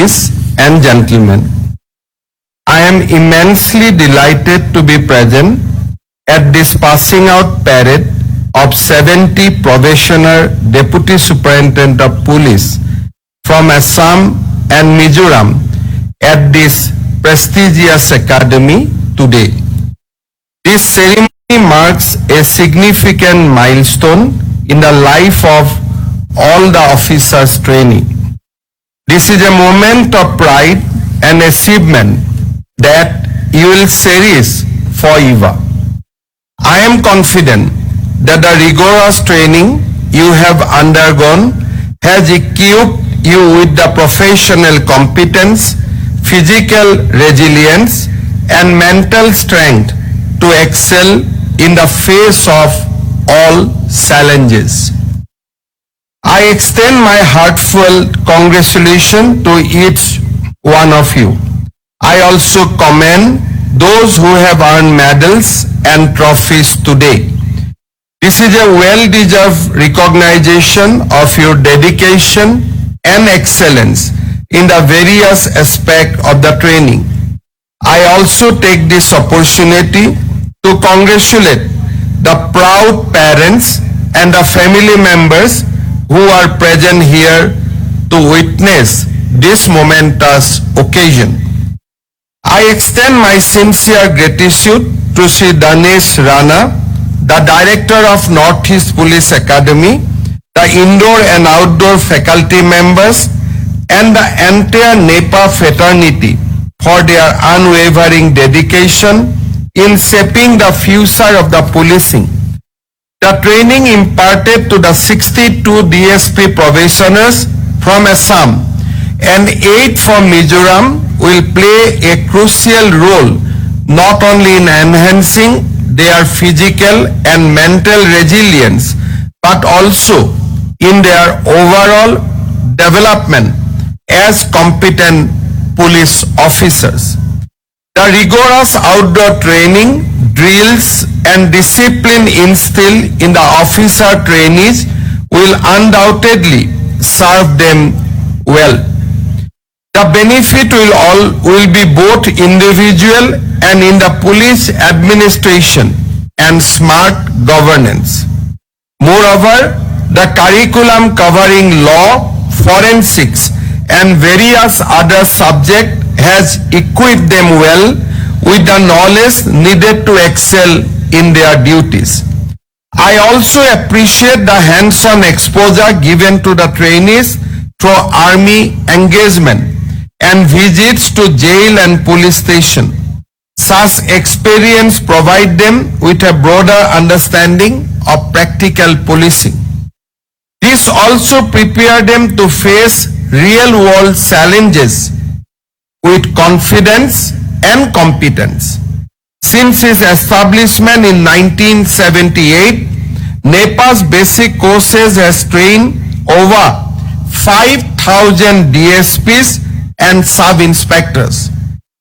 ladies and gentlemen, I am immensely delighted to be present at this passing out parade of 70 probationer Deputy Superintendent of Police from Assam and Mizoram at this prestigious academy today. This ceremony marks a significant milestone in the life of all the officers training. This is a moment of pride and achievement that you will cherish forever. I am confident that the rigorous training you have undergone has equipped you with the professional competence, physical resilience, and mental strength to excel in the face of all challenges. I extend my heartfelt congratulations to each one of you. I also commend those who have earned medals and trophies today. This is a well-deserved recognition of your dedication and excellence in the various aspects of the training. I also take this opportunity to congratulate the proud parents and the family members who are present here to witness this momentous occasion. I extend my sincere gratitude to Sri Danesh Rana, the Director of Northeast Police Academy, the indoor and outdoor faculty members, and the entire NEPA fraternity for their unwavering dedication in shaping the future of the policing. The training imparted to the 62 DSP probationers from Assam and 8 from Mizoram will play a crucial role not only in enhancing their physical and mental resilience but also in their overall development as competent police officers. The rigorous outdoor training, drills, and discipline instilled in the officer trainees will undoubtedly serve them well. The benefit will be both individual and in the police administration and smart governance. Moreover, the curriculum covering law, forensics, and various other subjects has equipped them well with the knowledge needed to excel in their duties. I also appreciate the hands-on exposure given to the trainees through army engagement and visits to jail and police station. Such experience provide them with a broader understanding of practical policing. This also prepare them to face real-world challenges with confidence and competence. Since its establishment in 1978, NEPA's basic courses has trained over 5,000 DSPs and sub-inspectors.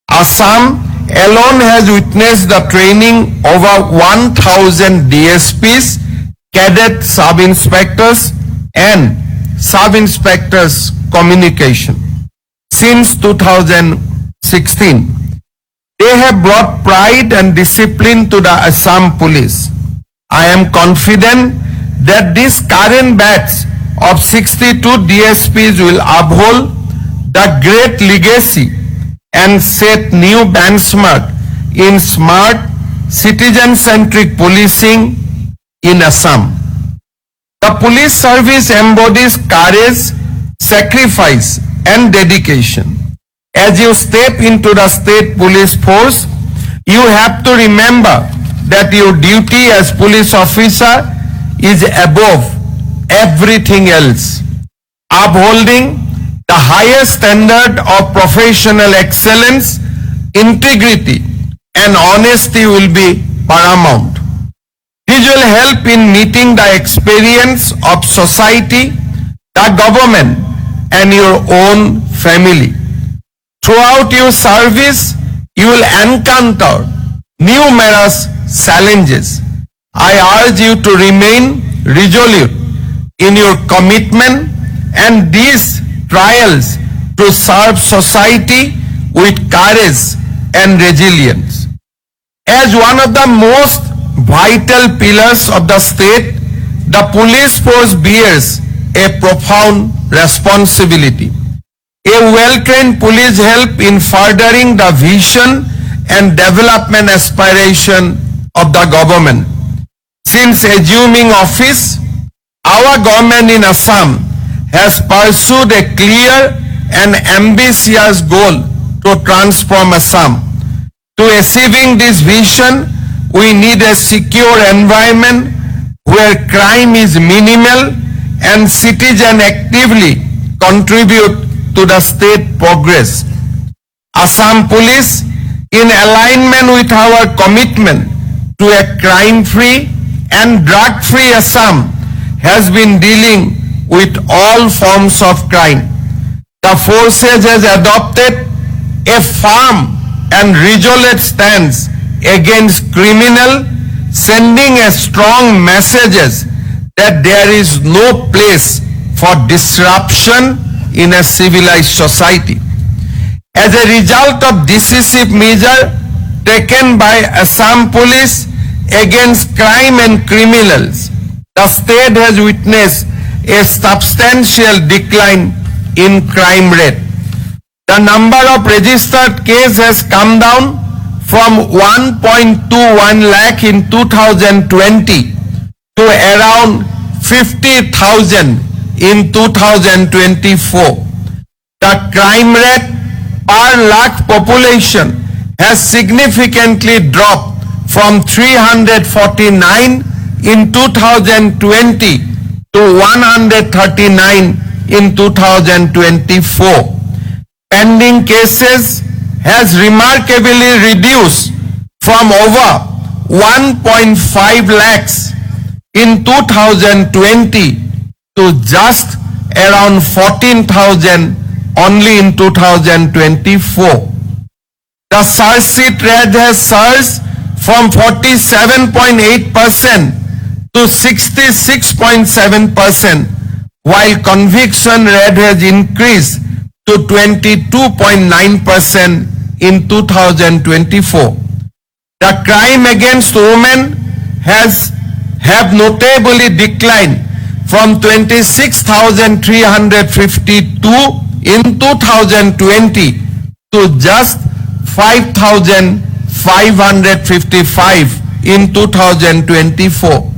Assam alone has witnessed the training over 1,000 DSPs, cadet sub-inspectors, and sub-inspectors communication. Since 2016, they have brought pride and discipline to the Assam police. I am confident that this current batch of 62 DSPs will uphold the great legacy and set new benchmark in smart, citizen-centric policing in Assam. The police service embodies courage, sacrifice, and dedication. As you step into the state police force, you have to remember that your duty as police officer is above everything else. Upholding the highest standard of professional excellence, integrity, and honesty will be paramount. This will help in meeting the experience of society, the government, and your own family. Throughout your service, you will encounter numerous challenges. I urge you to remain resolute in your commitment, and these trials to serve society with courage and resilience. As one of the most vital pillars of the state, the police force bears a profound responsibility. A well-trained police help in furthering the vision and development aspiration of the government. Since assuming office, our government in Assam has pursued a clear and ambitious goal to transform Assam. To achieving this vision, we need a secure environment where crime is minimal and citizens actively contribute to the state progress. Assam Police, in alignment with our commitment to a crime-free and drug-free Assam, has been dealing with all forms of crime. The forces has adopted a firm and resolute stance against criminal, sending a strong messages that there is no place for disruption in a civilized society. As a result of decisive measure taken by Assam Police against crime and criminals, the state has witnessed a substantial decline in crime rate. The number of registered cases has come down from 1.21 lakh in 2020 to around 50,000 in 2024. The crime rate per lakh population has significantly dropped from 349 in 2020 to 139 in 2024. Pending cases has remarkably reduced from over 1.5 lakhs in 2020 to just around 14,000 only in 2024. The search sheet rate has surged from 47.8% to 66.7%, while conviction rate has increased to 22.9% in 2024. The crime against women have notably declined from 26,352 in 2020 to just 5,555 in 2024.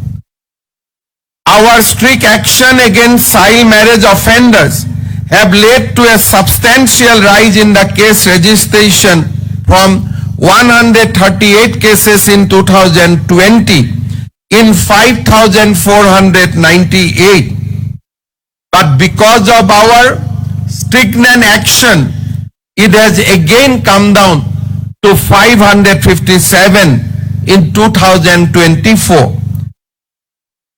Our strict action against child marriage offenders have led to a substantial rise in the case registration from 138 cases in 2020 in 5,498. But because of our stringent action, it has again come down to 557 in 2024.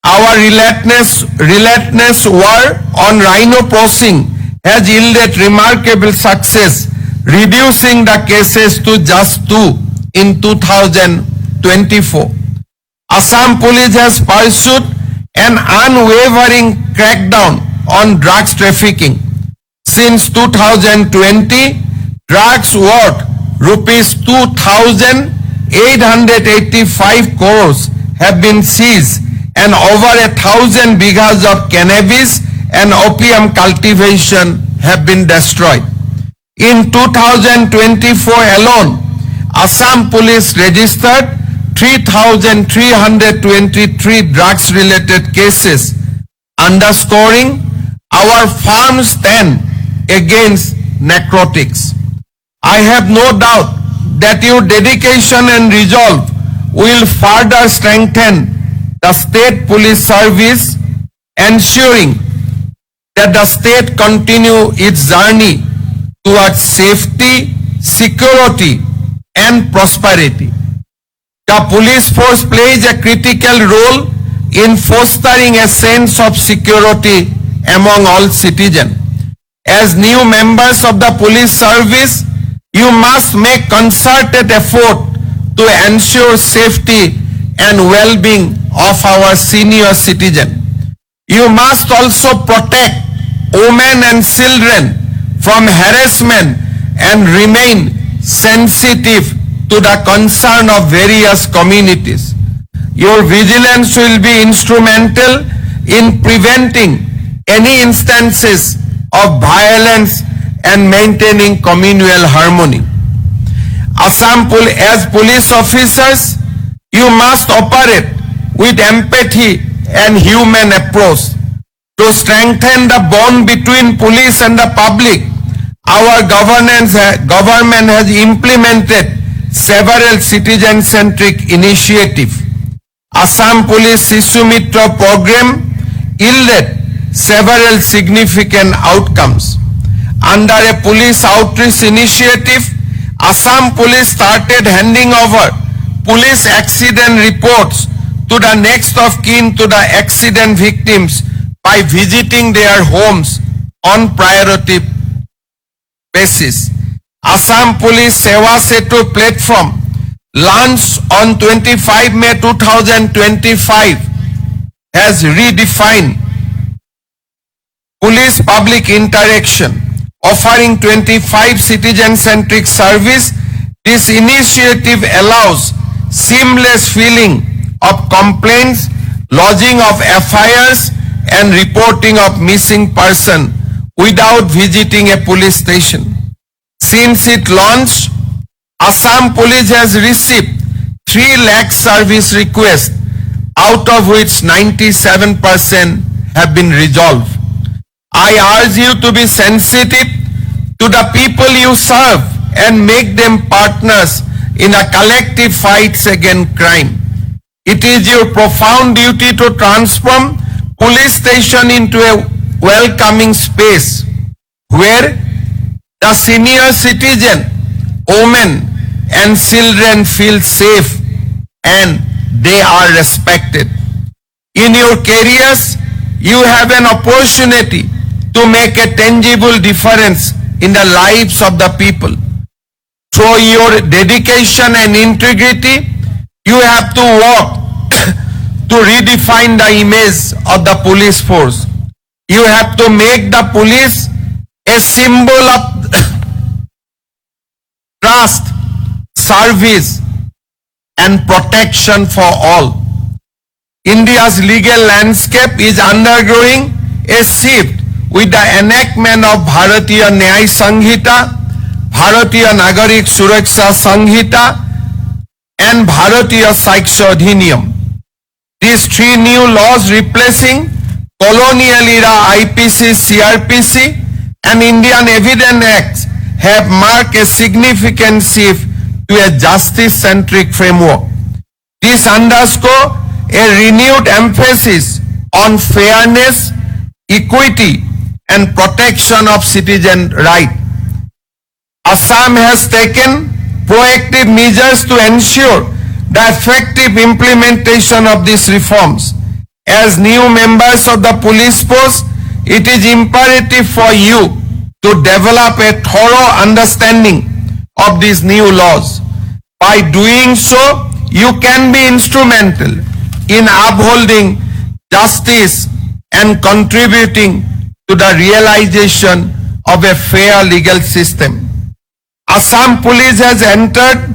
Our relentless war on rhino poaching has yielded remarkable success, reducing the cases to just 2 in 2024. Assam Police has pursued an unwavering crackdown on drugs trafficking. Since 2020, drugs worth rupees 2,885 crores have been seized and over 1,000 bighas of cannabis and opium cultivation have been destroyed. In 2024 alone, Assam Police registered 3,323 drugs-related cases, underscoring our firm stand against narcotics. I have no doubt that your dedication and resolve will further strengthen the state police service, ensuring that the state continue its journey towards safety, security, and prosperity. The police force plays a critical role in fostering a sense of security among all citizens. As new members of the police service, you must make concerted effort to ensure safety and well-being of our senior citizens. You must also protect women and children from harassment and remain sensitive to the concern of various communities. Your vigilance will be instrumental in preventing any instances of violence and maintaining communal harmony. As police officers, you must operate with empathy and human approach. To strengthen the bond between police and the public, our government has implemented several citizen-centric initiatives. Assam Police Sishu Mitra program yielded several significant outcomes. Under a police outreach initiative, Assam Police started handing over police accident reports to the next of kin to the accident victims by visiting their homes on priority basis. Assam Police Seva Setu platform launched on 25 May 2025 has redefined police public interaction, offering 25 citizen-centric service. This initiative allows seamless filling of complaints, lodging of FIRs, and reporting of missing person without visiting a police station. Since it launched, Assam Police has received 3 lakh service requests, out of which 97% have been resolved. I urge you to be sensitive to the people you serve and make them partners in a collective fight against crime. It is your profound duty to transform police station into a welcoming space where the senior citizen, women and children feel safe and they are respected. In your careers, you have an opportunity to make a tangible difference in the lives of the people. Through your dedication and integrity, you have to work to redefine the image of the police force. You have to make the police a symbol of trust, service, and protection for all. India's legal landscape is undergoing a shift with the enactment of Bharatiya Nyaya Sanghita, Bharatiya Nagarik Suraksha Sanghita, and Bharatiya Saksha Adhiniyam. These 3 new laws replacing colonial era IPC, CRPC, and Indian Evidence Acts have marked a significant shift to a justice-centric framework. This underscores a renewed emphasis on fairness, equity, and protection of citizen rights. Assam has taken proactive measures to ensure the effective implementation of these reforms. As new members of the police force, it is imperative for you to develop a thorough understanding of these new laws. By doing so, you can be instrumental in upholding justice and contributing to the realization of a fair legal system. Assam Police has entered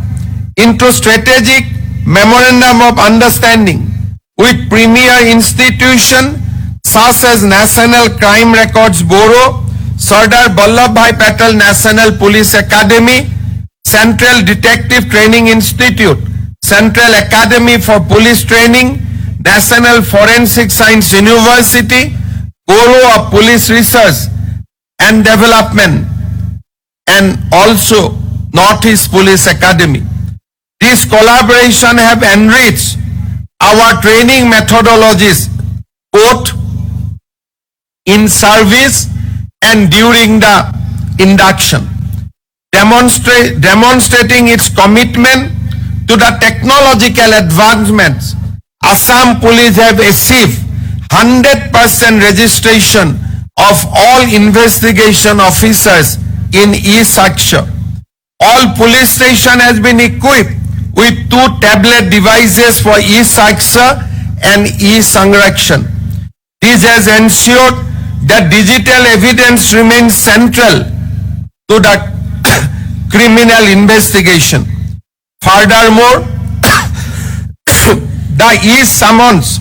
into strategic memorandum of understanding with premier institutions such as National Crime Records Bureau, Sardar Vallabhbhai Patel National Police Academy, Central Detective Training Institute, Central Academy for Police Training, National Forensic Science University, Bureau of Police Research and Development, and also Northeast Police Academy. This collaboration have enriched our training methodologies both in service and during the induction, demonstrating its commitment to the technological advancements. Assam Police have achieved 100% registration of all investigation officers in e-Saksha. All police station has been equipped with 2 tablet devices for e-Saksha and e-Sanrakshan. This has ensured that digital evidence remains central to the criminal investigation. Furthermore, the e-summons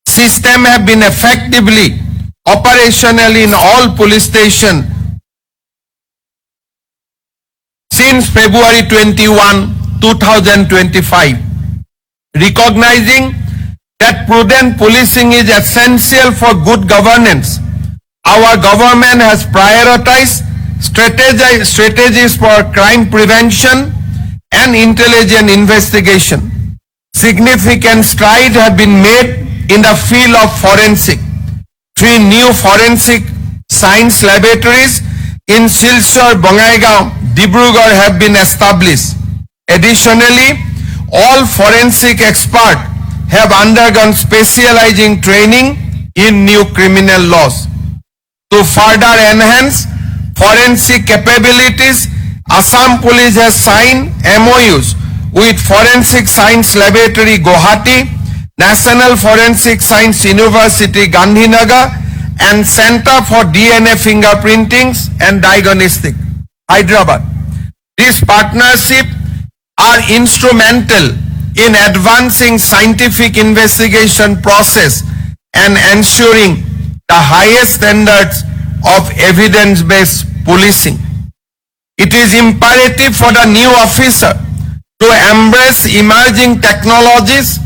system have been effectively operational in all police stations since February 21, 2025. Recognizing that prudent policing is essential for good governance, our government has prioritized strategies for crime prevention and intelligent investigation. Significant strides have been made in the field of forensic. 3 new forensic science laboratories in Silchar, Bongaigaon, Dibrugarh have been established. Additionally, all forensic experts have undergone specializing training in new criminal laws. To further enhance forensic capabilities, Assam Police has signed MOUs with Forensic Science Laboratory Guwahati, National Forensic Science University Gandhinagar, and Center for DNA Fingerprinting and Diagnostic, Hyderabad. This partnership are instrumental in advancing scientific investigation process and ensuring the highest standards of evidence-based policing. It is imperative for the new officer to embrace emerging technologies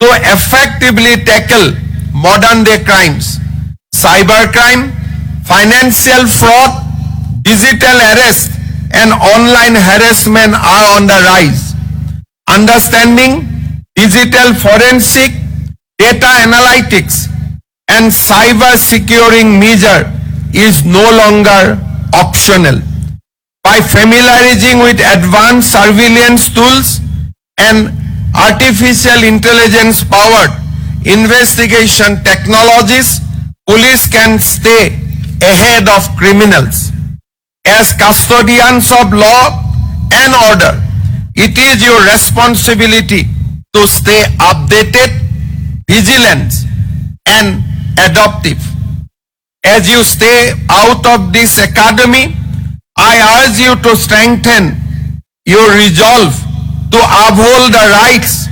to effectively tackle modern-day crimes. Cybercrime, financial fraud, digital arrest, and online harassment are on the rise. Understanding digital forensic, data analytics, and cyber securing measure is no longer optional. By familiarizing with advanced surveillance tools and artificial intelligence powered investigation technologies, police can stay ahead of criminals. As custodians of law and order, it is your responsibility to stay updated, vigilant, and adaptive. As you stay out of this academy, I urge you to strengthen your resolve to uphold the rights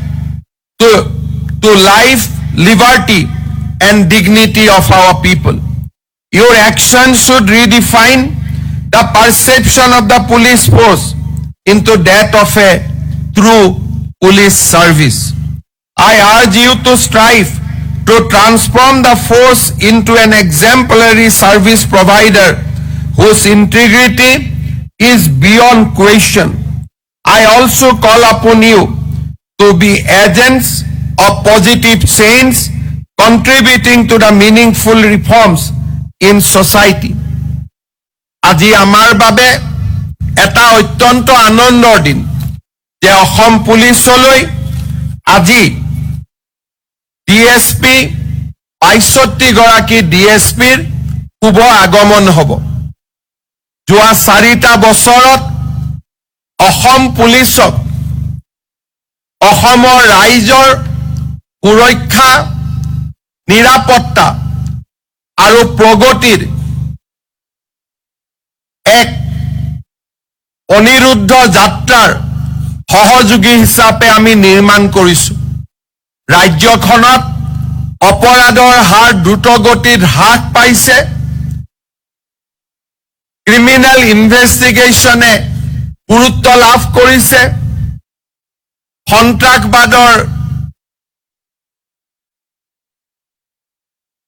to life, liberty, and dignity of our people. Your actions should redefine the perception of the police force into that of a true police service. I urge you to strive to transform the force into an exemplary service provider whose integrity is beyond question. I also call upon you to be agents of positive change, contributing to the meaningful reforms in society. আজি আমাৰ বাবে এটা অত্যন্ত আনন্দৰ দিন যে অসম পুলিচলৈ আজি DSP ৬২ গৰাকী ডিএসপিৰ শুভ আগমন হ'ব। যোৱা 4টা বছৰত অসম পুলিচক অসমৰ ৰাইজৰ সুৰক্ষা, নিৰাপত্তা আৰু প্ৰগতিৰ এক অনিৰুদ্ধ যাত্ৰাৰ সহযোগী হিচাপে আমি নিৰ্মাণ কৰিছো। ৰাজ্যখনত অপৰাধৰ হাৰ দ্ৰুতগতিত হ্ৰাস পাইছে। ক্ৰিমিনেল ইনভেষ্টিগেশ্যনে গুৰুত্ব লাভ কৰিছে। সন্ত্ৰাসবাদৰ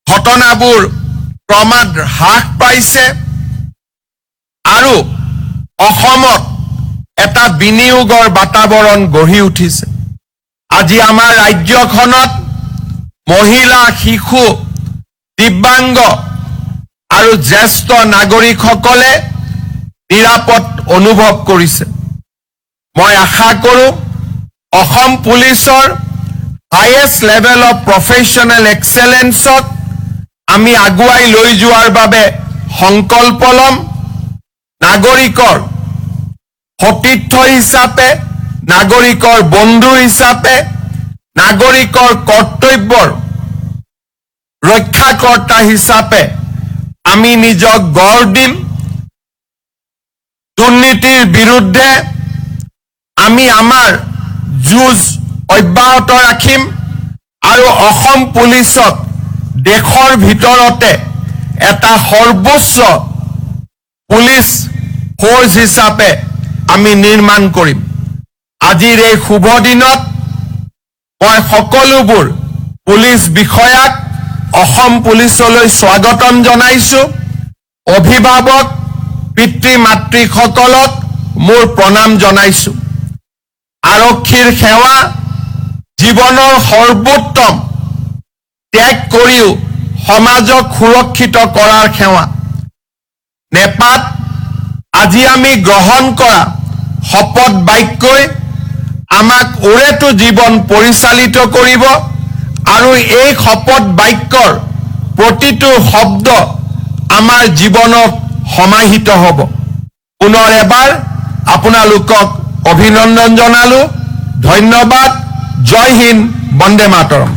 ঘটনাবোৰ ক্ৰমাৎ হ্ৰাস পাইছে আৰু অসমত এটা বিনিয়োগৰ বাতাবৰণ গঢ়ি উঠিছে। আজি আমাৰ ৰাজ্যখনত মহিলা, শিশু, দিব্যাংগ আৰু জ্যেষ্ঠ নাগৰিকসকলে নিৰাপদ অনুভৱ কৰিছে। মই আশা কৰোঁ অসম পুলিচৰ হাইয়েষ্ট লেভেল অফ প্ৰফেশ্যনেল এক্সেলেন্সক আমি আগুৱাই লৈ যোৱাৰ বাবে সংকল্প ল'ম। নাগৰিকৰ সতীৰ্থ হিচাপে, নাগৰিকৰ বন্ধু হিচাপে, নাগৰিকৰ কৰ্তব্যৰ ৰক্ষাকৰ্তা হিচাপে আমি নিজক গঢ় দিম। দুৰ্নীতিৰ বিৰুদ্ধে আমি আমাৰ যুঁজ অব্যাহত ৰাখিম আৰু অসম পুলিচক দেশৰ ভিতৰতে এটা সৰ্বোচ্চ পুলিচ ফ'ৰ্চ হিচাপে আমি নিৰ্মাণ কৰিম আজিৰ এই শুভ দিনত মই সকলোবোৰ পুলিচ বিষয়াক অসম পুলিচলৈ স্বাগতম জনাইছো অভিভাৱক পিতৃ মাতৃসকলক মোৰ প্ৰণাম জনাইছো আৰক্ষীৰ সেৱা জীৱনৰ সৰ্বোত্তম ত্যাগ কৰিও সমাজক সুৰক্ষিত কৰাৰ সেৱা নেপাত আজি আমি গ্ৰহণ কৰা শপত বাক্যই আমাক ওৰেটো জীৱন পৰিচালিত কৰিব আৰু এই শপত বাক্যৰ প্ৰতিটো শব্দ আমাৰ জীৱনত সমাহিত হ'ব পুনৰ এবাৰ আপোনালোকক অভিনন্দন জনালো ধন্যবাদ জয় Hind Vande Mataram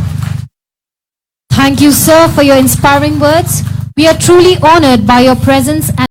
Thank you, sir, for your inspiring words. We are truly honored by your presence and